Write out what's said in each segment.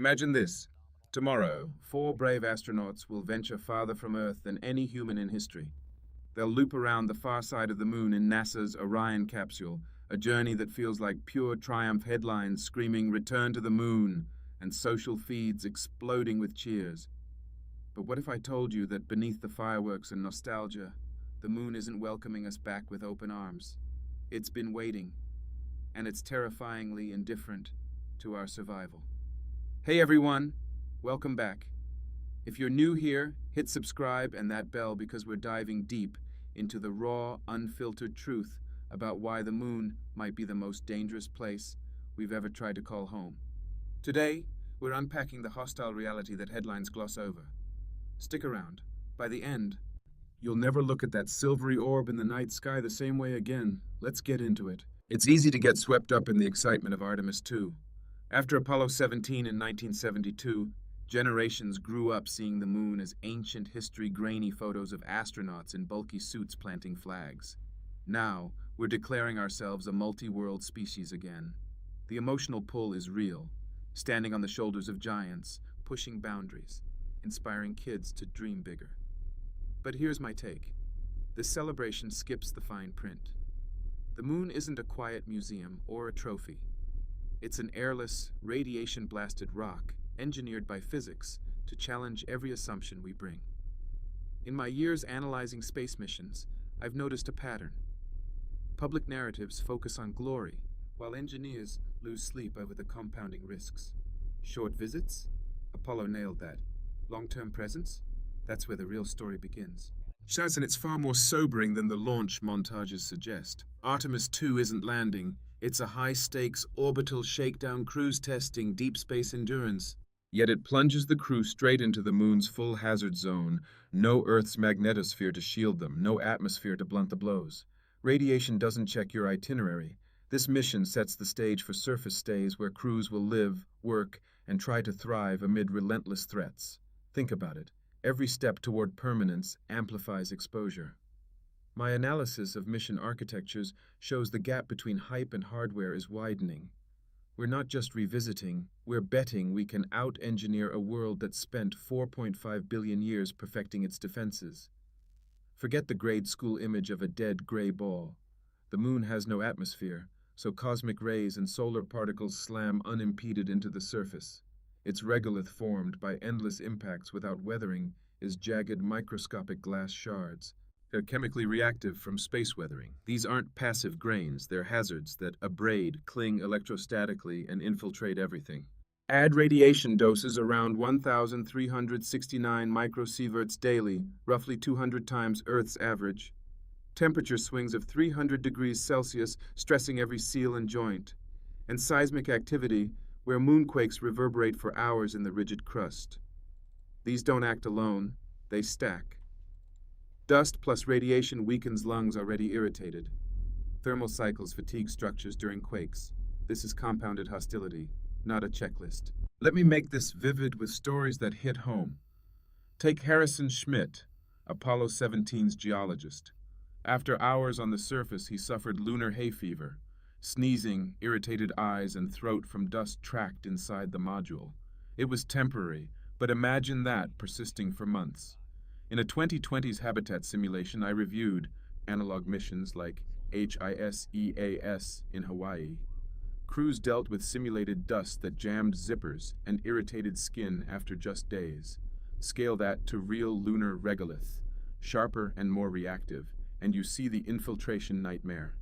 Imagine this. Tomorrow, four brave astronauts will venture farther from Earth than any human in history. They'll loop around the far side of the moon in NASA's Orion capsule, a journey that feels like pure triumph headlines screaming "Return to the moon" and social feeds exploding with cheers. But what if I told you that beneath the fireworks and nostalgia, the moon isn't welcoming us back with open arms? It's been waiting, and it's terrifyingly indifferent to our survival. Hey everyone, welcome back. If you're new here, hit subscribe and that bell because we're diving deep into the raw, unfiltered truth about why the moon might be the most dangerous place we've ever tried to call home. Today, we're unpacking the hostile reality that headlines gloss over. Stick around. By the end, you'll never look at that silvery orb in the night sky the same way again. Let's get into it. It's easy to get swept up in the excitement of Artemis 2. After Apollo 17 in 1972, generations grew up seeing the moon as ancient history grainy photos of astronauts in bulky suits planting flags. Now, we're declaring ourselves a multi-world species again. The emotional pull is real, standing on the shoulders of giants, pushing boundaries, inspiring kids to dream bigger. But here's my take. This celebration skips the fine print. The moon isn't a quiet museum or a trophy. It's an airless, radiation-blasted rock engineered by physics to challenge every assumption we bring. In my years analyzing space missions, I've noticed a pattern. Public narratives focus on glory, while engineers lose sleep over the compounding risks. Short visits? Apollo nailed that. Long-term presence? That's where the real story begins. Shaz, and it's far more sobering than the launch montages suggest. Artemis 2 isn't landing. It's a high-stakes orbital shakedown cruise testing deep space endurance. Yet it plunges the crew straight into the moon's full hazard zone. No Earth's magnetosphere to shield them, no atmosphere to blunt the blows. Radiation doesn't check your itinerary. This mission sets the stage for surface stays where crews will live, work, and try to thrive amid relentless threats. Think about it. Every step toward permanence amplifies exposure. My analysis of mission architectures shows the gap between hype and hardware is widening. We're not just revisiting, we're betting we can out-engineer a world that spent 4.5 billion years perfecting its defenses. Forget the grade school image of a dead gray ball. The moon has no atmosphere, so cosmic rays and solar particles slam unimpeded into the surface. Its regolith formed by endless impacts without weathering is jagged microscopic glass shards. They're chemically reactive from space weathering. These aren't passive grains, they're hazards that abrade, cling electrostatically, and infiltrate everything. Add radiation doses around 1,369 microsieverts daily, roughly 200 times Earth's average. Temperature swings of 300 degrees Celsius, stressing every seal and joint. And seismic activity, where moonquakes reverberate for hours in the rigid crust. These don't act alone, they stack. Dust plus radiation weakens lungs already irritated. Thermal cycles fatigue structures during quakes. This is compounded hostility, not a checklist. Let me make this vivid with stories that hit home. Take Harrison Schmitt, Apollo 17's geologist. After hours on the surface, he suffered lunar hay fever, sneezing, irritated eyes, and throat from dust tracked inside the module. It was temporary, but imagine that persisting for months. In a 2020s habitat simulation I reviewed, analog missions like HIS-EAS in Hawaii, crews dealt with simulated dust that jammed zippers and irritated skin after just days. Scale that to real lunar regolith, sharper and more reactive, and you see the infiltration nightmare.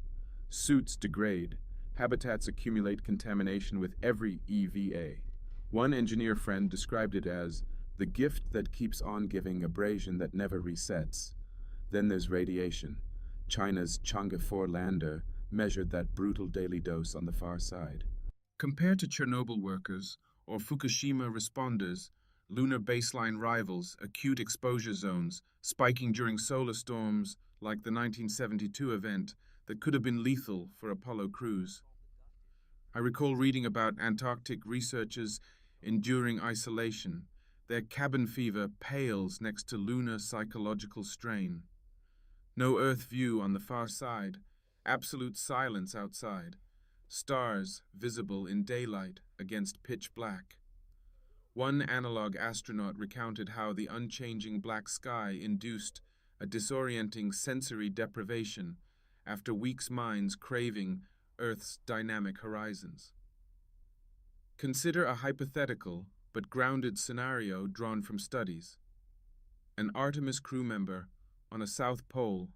Suits degrade, habitats accumulate contamination with every EVA. One engineer friend described it as the gift that keeps on giving, abrasion that never resets. Then there's radiation. China's Chang'e 4 lander measured that brutal daily dose on the far side. Compared to Chernobyl workers or Fukushima responders, lunar baseline rivals, acute exposure zones, spiking during solar storms like the 1972 event that could have been lethal for Apollo crews. I recall reading about Antarctic researchers enduring isolation. Their cabin fever pales next to lunar psychological strain. No Earth view on the far side, absolute silence outside, stars visible in daylight against pitch black. One analog astronaut recounted how the unchanging black sky induced a disorienting sensory deprivation after weeks' minds craving Earth's dynamic horizons. Consider a hypothetical but grounded scenario drawn from studies. An Artemis crew member on a South Pole.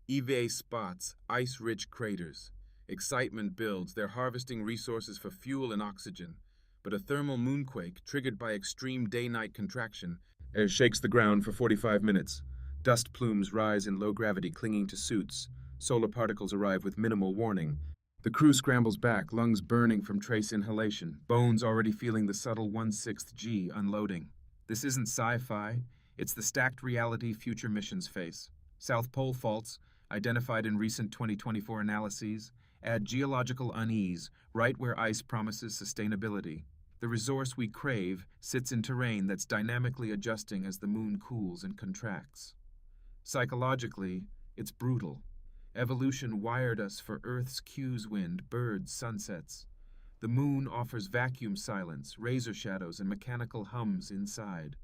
EVA spots ice-rich craters. Excitement builds. They're harvesting resources for fuel and oxygen. But a thermal moonquake, triggered by extreme day-night contraction, shakes the ground for 45 minutes. Dust plumes rise in low gravity, clinging to suits. Solar particles arrive with minimal warning. The crew scrambles back, lungs burning from trace inhalation, bones already feeling the subtle 1/6 G unloading. This isn't sci-fi. It's the stacked reality future missions face. South Pole faults, identified in recent 2024 analyses, add geological unease right where ice promises sustainability. The resource we crave sits in terrain that's dynamically adjusting as the moon cools and contracts. Psychologically, it's brutal. Evolution wired us for Earth's cues: wind, birds, sunsets. The moon offers vacuum silence, razor shadows, and mechanical hums inside.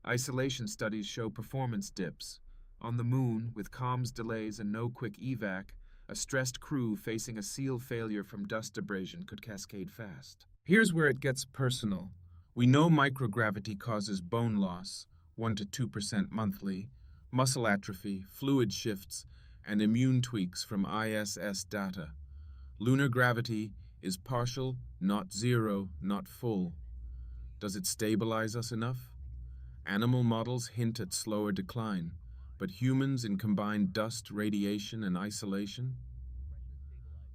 Isolation studies show performance dips. On the moon, with comms delays and no quick evac, a stressed crew facing a seal failure from dust abrasion could cascade fast. Here's where it gets personal. We know microgravity causes bone loss, 1 to 2% monthly, muscle atrophy, fluid shifts, and immune tweaks from ISS data. Lunar gravity is partial, not zero, not full. Does it stabilize us enough? Animal models hint at slower decline, but humans in combined dust, radiation, and isolation?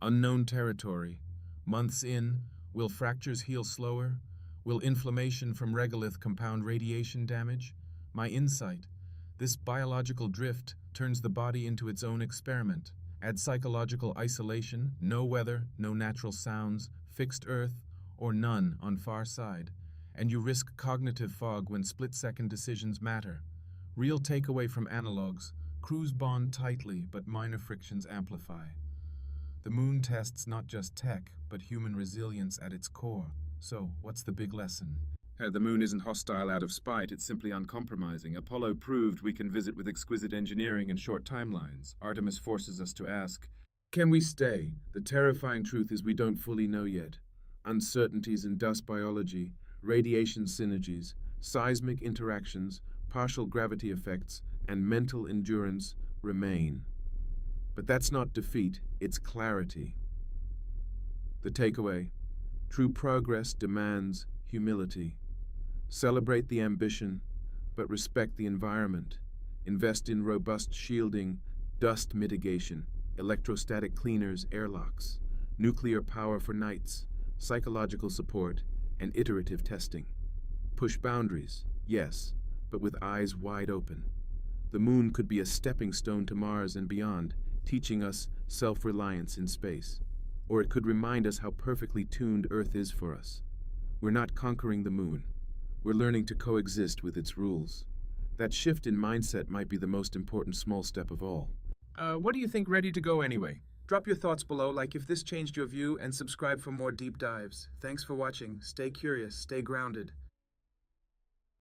Unknown territory. Months in, will fractures heal slower? Will inflammation from regolith compound radiation damage? My insight: this biological drift turns the body into its own experiment. Add psychological isolation, no weather, no natural sounds, fixed Earth, or none on far side, and you risk cognitive fog when split-second decisions matter. Real takeaway from analogs: crews bond tightly, but minor frictions amplify. The moon tests not just tech, but human resilience at its core. So, what's the big lesson? The moon isn't hostile out of spite, it's simply uncompromising. Apollo proved we can visit with exquisite engineering and short timelines. Artemis forces us to ask, can we stay? The terrifying truth is we don't fully know yet. Uncertainties in dust biology, radiation synergies, seismic interactions, partial gravity effects, and mental endurance remain. But that's not defeat, it's clarity. The takeaway: true progress demands humility. Celebrate the ambition, but respect the environment. Invest in robust shielding, dust mitigation, electrostatic cleaners, airlocks, nuclear power for nights, psychological support, and iterative testing. Push boundaries, yes, but with eyes wide open. The moon could be a stepping stone to Mars and beyond, teaching us self-reliance in space. Or it could remind us how perfectly tuned Earth is for us. We're not conquering the moon. We're learning to coexist with its rules. That shift in mindset might be the most important small step of all. What do you think? Ready to go anyway? Drop your thoughts below, like if this changed your view, and subscribe for more deep dives. Thanks for watching. Stay curious, stay grounded.